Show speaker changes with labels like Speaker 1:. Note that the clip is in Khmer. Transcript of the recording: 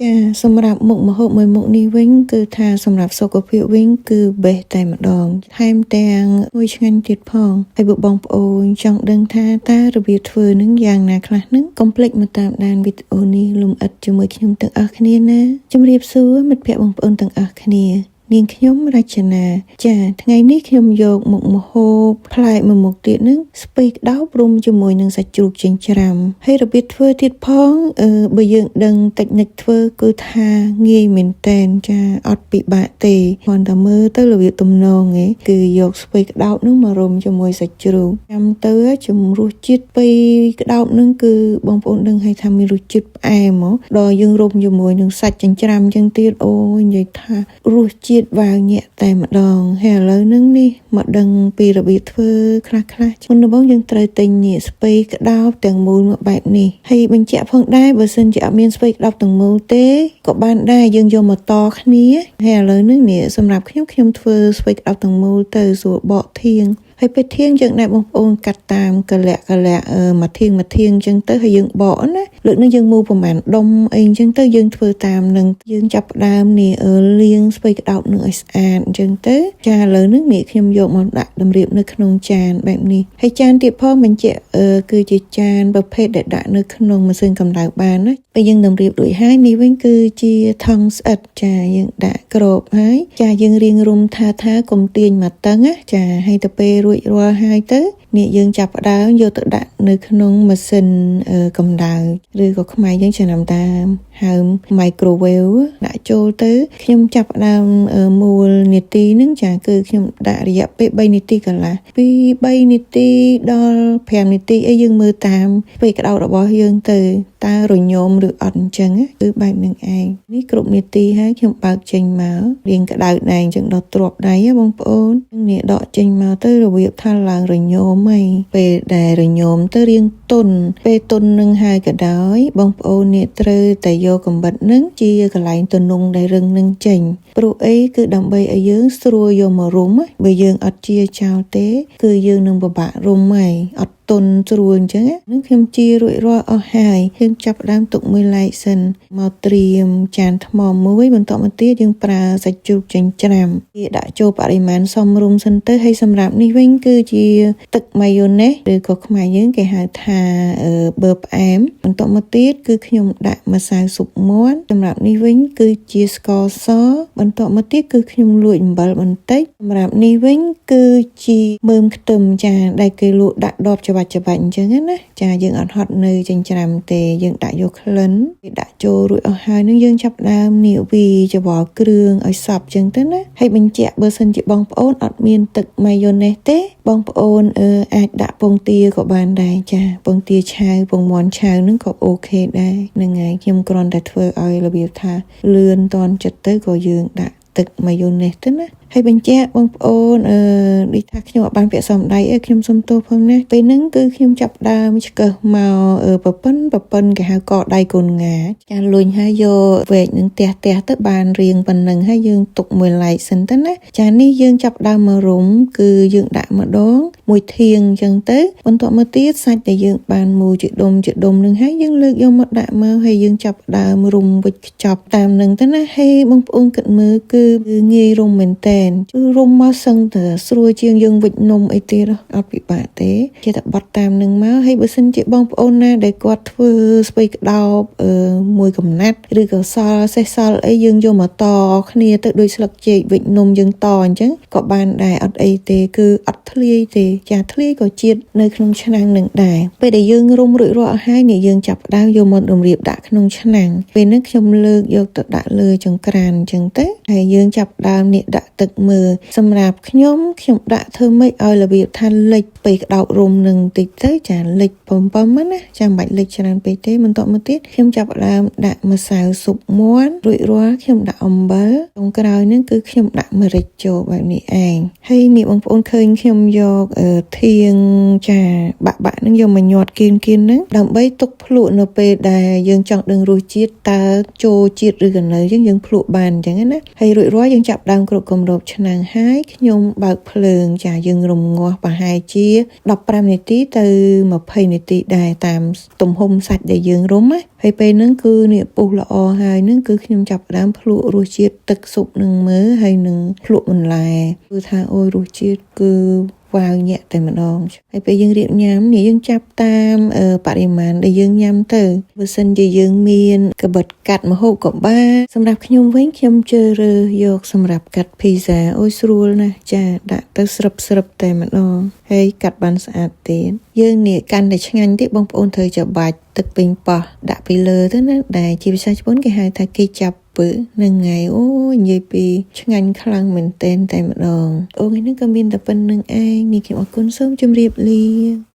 Speaker 1: ចាសម្រាប់មុខម្ហូបមួយមុខនេះវិញគឺថាសម្រាប់សុខភាពវិញគឺបេះតែម្ដងថែមទាំងមួយឆ្ងាញ់ទៀតផងហើយបើបងប្អូនចង់ដឹងថាតើរបៀបធ្វើនឹងយ៉ាងណាខ្លះនឹងកុំភ្លេចមកតាមដានវីដេអូនេះលំអិតជាមួយខ្ញុំទាំងអស់គ្នាណាជម្រាបសួរមិត្តភ័ក្តិបងប្អូនទាំងអស់គ្នានាងខ្ញុំរចនាចាថ្ងៃនេះខ្ញុំយកមុខម្ហូបផ្លែមួយមុខទៀតនឹងស្ពៃក្តោបរុំជាមួយនឹងសាច់ជ្រូកចិញ្ច្រាំហើយរបៀបធ្វើទៀតផងបើយើងដឹងតិចនិចធ្វើគឺថាងាយមែនតែនចាអត់ពិបាកទេគ្រាន់តែមើលទៅរបៀបទំនងឯងគឺយកស្ពៃក្តោបនឹងមករុំជាមួយសាច់ជ្រូកចាំទៅជំរសជាតិស្ពៃក្តោបនឹងគឺបងប្អូនដឹងហើយថាមានរសជាតិផ្អែមដល់យើងរុំជាមួយនឹងសាច់ចិញ្ច្រាំចឹងទៀតអូយនិយាយថារសជាតិវាវញាក់តែម្ដងហើយឥឡូវហ្នឹងនេះមកដឹងពីរបៀបធ្វើខ្លះមុនដំបូងយើងត្រូវទិញស្ពៃក្តោបទាំងមូលមកបែបនេះហើយបញ្ជាក់ផងដែរបើសិនជាអត់មានស្ពៃក្តោបទាំងមូលទេក៏បានដែរយើងយកមកតគ្នាហើយឥឡូវហ្នឹងនេះសម្រាប់ខ្ញុំធ្វើស្ពៃក្តោបទាំងមូលទៅស្រួលបកធៀងហើយពេលធៀងយើងដែរបងប្អូនកាត់តាមកលៈមួយធៀងអញ្ចឹងទៅហើយយើងបកណាលើកនេះយើងមូលប្រហែលដុំអីអញ្ចឹងទៅយើងធ្វើតាមនឹងយើងចាប់ផ្ដើមនេះលាងស្ពៃក្តោបនឹងឲ្យស្អាតអញ្ចឹងទៅចាឥឡូវនេះខ្ញុំយកមកដាក់តម្រៀបនៅក្នុងចានបែបនេះហើយចានទៀតផងបញ្ជាក់គឺជាចានប្រភេទដែលដាក់នៅក្នុងម៉ាស៊ីនកម្ដៅបានណាពេលយើងតម្រៀបរួចហើយនេះវិញគឺជាថង់ស្អិតចាយើងដាក់ក្របហើយចាយើងរៀងរុំថាកុំទាញមកតឹងណាចាហើយទៅពេលរួចរាល់ហើយទៅនេះយើងចាប់ផ្ដើមយកទៅដាក់នៅក្នុងម៉ាស៊ីនកម្ដៅឬក៏ខ្មែរយើងចំណាំតាមហៅ microwave ដាក់ចូលទៅខ្ញុំចាប់ផ្ដើមមូលនាទីហ្នឹងចាគឺខ្ញុំដាក់រយៈពេល3នាទីកន្លះពី3នាទីដល់5នាទីអីយើងមើលតាមពេលក្តៅរបស់យើងទៅតើរញោមឬអត់អញ្ចឹងគឺបែបនឹងឯងនេះគ្រប់នាទីហើយខ្ញុំបើកចេញមករៀងក្តៅដែរអញ្ចឹងដល់ទ្រាប់ដៃបងប្អូននេះដកចេញមកទៅរបៀបថាឡើងរញោមហើយពេលដែលរញោមទៅរៀងទុនពេលទុននឹងហើយក៏ដោយបងប្អូននេះត្រូវតែយកកំបិតនឹងជាកន្លែងទំនងដែលរឹងនឹងចេញព្រោះអីគឺដើម្បីឲ្យយើងស្រួលយកមករុំបើយើងអត់ជាចោលទេគឺយើងនឹងពិបាករុំហើយអត់ទុនស្រួលអញ្ចឹងនឹងខ្ញុំជារួចរាល់អស់ហើយយើងចាប់ផ្ដើមទុកមួយឡែកសិនមកត្រៀមចានថ្មមួយបន្តមកទៀតយើងប្រើសាច់ជ្រូកចិញ្ច្រាំវាដាក់ចូលបរិមាណសមរម្យសិនទៅហើយសម្រាប់នេះវិញគឺជាទឹកម៉ាយ៉ូណេសឬក៏ខ្មែរយើងគេហៅថាប៊ឺផ្អែមបន្តមកទៀតគឺខ្ញុំដាក់ម្សៅស៊ុបមាន់សម្រាប់នេះវិញគឺជាស្ករសបន្តមកទៀតគឺខ្ញុំលួចអំបិលបន្តិចសម្រាប់នេះវិញគឺជាមើមខ្ទឹមចាដែលគេលក់ដាក់ដបច្បាច់អញ្ចឹងណាចាយើងអត់ហត់នៅចិញ្ច្រាំទេយើងដាក់យកក្លិនគេដាក់ចូលរួចអស់ហើយនឹងយើងចាប់ដើមនេះវីច្បល់គ្រឿងឲ្យសព្វអញ្ចឹងទៅណាហើយបញ្ជាក់បើសិនជាបងប្អូនអត់មានទឹកម៉ាយ៉ូណេសទេបងប្អូនអាចដាក់ពងទាក៏បានដែរចាពងទាឆៅពងមាន់ឆៅនឹងក៏អូខេដែរហ្នឹងហើយខ្ញុំគ្រាន់តែធ្វើឲ្យរបៀបថាលឿនតន់ចិត្តទៅក៏យើងដាក់ទឹកម៉ាយ៉ូណេសទៅណាហើយបញ្ជាក់បងប្អូនដូចថាខ្ញុំអត់បានពាក់សមដៃខ្ញុំសុំទោសផងណាពេលហ្នឹងគឺខ្ញុំចាប់ដើមឆ្កឹះមកប្រពិនគេហៅកដៃកូនងាចាលុញហើយយកវែកនឹងទះទៅបានរៀងប៉ុណ្ណឹងហើយយើងទុកមួយឡែកសិនទៅណាចានេះយើងចាប់ដើមមករុំគឺយើងដាក់ម្ដងមួយធៀងអញ្ចឹងទៅបន្តមកទៀតសាច់ដែលយើងបានមូលជាដុំនឹងហើយយើងលើកយកមកដាក់មកហើយយើងចាប់ដើមរុំវិចខ្ចប់តាមនឹងទៅណាហើយបងប្អូនគិតមើលគឺងាយរុំមែនតើគឺរុំមកសឹងតែស្រួលជាងយើងវិចនំអីទៀតអត់ពិបាកទេគេតែបត់តាមនឹងមកហើយបើសិនជាបងប្អូនណាដែលគាត់ធ្វើស្ពៃក្តោបមួយកំណាត់ឬក៏សេះសល់អីយើងយកមកតគ្នាទៅដូចស្លឹកចេកវិចនំយើងតអញ្ចឹងក៏បានដែរអត់អីទេគឺអត់ធ្លាយទេចាធ្លាយក៏ជាតិនៅក្នុងឆ្នាំងនឹងដែរពេលដែលយើងរុំរួចរាល់អស់ហើយនេះយើងចាប់ផ្ដើមយកមកតម្រៀបដាក់ក្នុងឆ្នាំងពេលហ្នឹងខ្ញុំលើកយកទៅដាក់លើចង្ក្រានអញ្ចឹងទៅហើយយើងចាប់ដើមនេះដាក់ទឹកមើលសម្រាប់ខ្ញុំដាក់ធ្វើម៉េចឲ្យរបៀបថាលិចពេលក្តោបរុំនឹងតិចទៅចាលិចបំណាចាំបាច់លិចច្រើនពេកទេបន្តមកទៀតខ្ញុំចាប់ដើមដាក់ម្សៅស៊ុបមាន់រួចរាល់ខ្ញុំដាក់អំបិលចុងក្រោយហ្នឹងគឺខ្ញុំដាក់ម្រេចចូលបែបនេះឯងហើយនេះបងប្អូនឃើញខ្ញុំយកធៀងចាបាក់ហ្នឹងយកមកញាត់គៀនហ្នឹងដើម្បីទុកភ្លក់នៅពេលដែលយើងចង់ដឹងរសជាតិតើចូលជាតិឬក៏នៅយើងភ្លក់បានអញ្ចឹងណាហើយរួចរាល់យើងចាប់ដើមគ្រប់គម្របឆ្នាំងហើយខ្ញុំបើកភ្លើងចាយើងរំងាស់ប្រហែលជា15នាទីទៅ20នាទីដែរតាមទំហំសាច់ដែលយើងរុំណា ហើយពេលហ្នឹងគឺនេះពុះល្អហើយហ្នឹងគឺខ្ញុំចាប់ផ្ដើមភ្លក់រសជាតិទឹកស៊ុបនឹងមើលហើយនឹងភ្លក់បន្លែគឺថាអូយរសជាតិគឺវ៉ាវញាក់តែម្ដងហើយពេលយើងរៀបញ៉ាំនេះយើងចាប់តាមបរិមាណដែលយើងញ៉ាំទៅបើសិនជាយើងមានកបិតកាត់ម្ហូបក៏បានសម្រាប់ខ្ញុំវិញខ្ញុំជ្រើសរើសយកសម្រាប់កាត់ភីហ្សាអូយស្រួលណាស់ចាដាក់ទៅស្រុបតែម្ដងហើយកាត់បានស្អាតទៀតយើងនេះកាន់តែឆ្ងាញ់ទៀតបងប្អូនត្រូវច្របាច់ទឹកពេញប៉ោះដាក់ពីលើទៅណាដែលជាភាសាជប៉ុនគេហៅថាគេចាប់ពើនឹងថ្ងៃអូយនិយាយពីឆ្ងាញ់ខ្លាំងមែនតែម្ដងអូថ្ងៃនេះក៏មានតែប៉ុណ្្នឹងឯងនេះខ្ញុំអរគុណសូមជម្រាបលា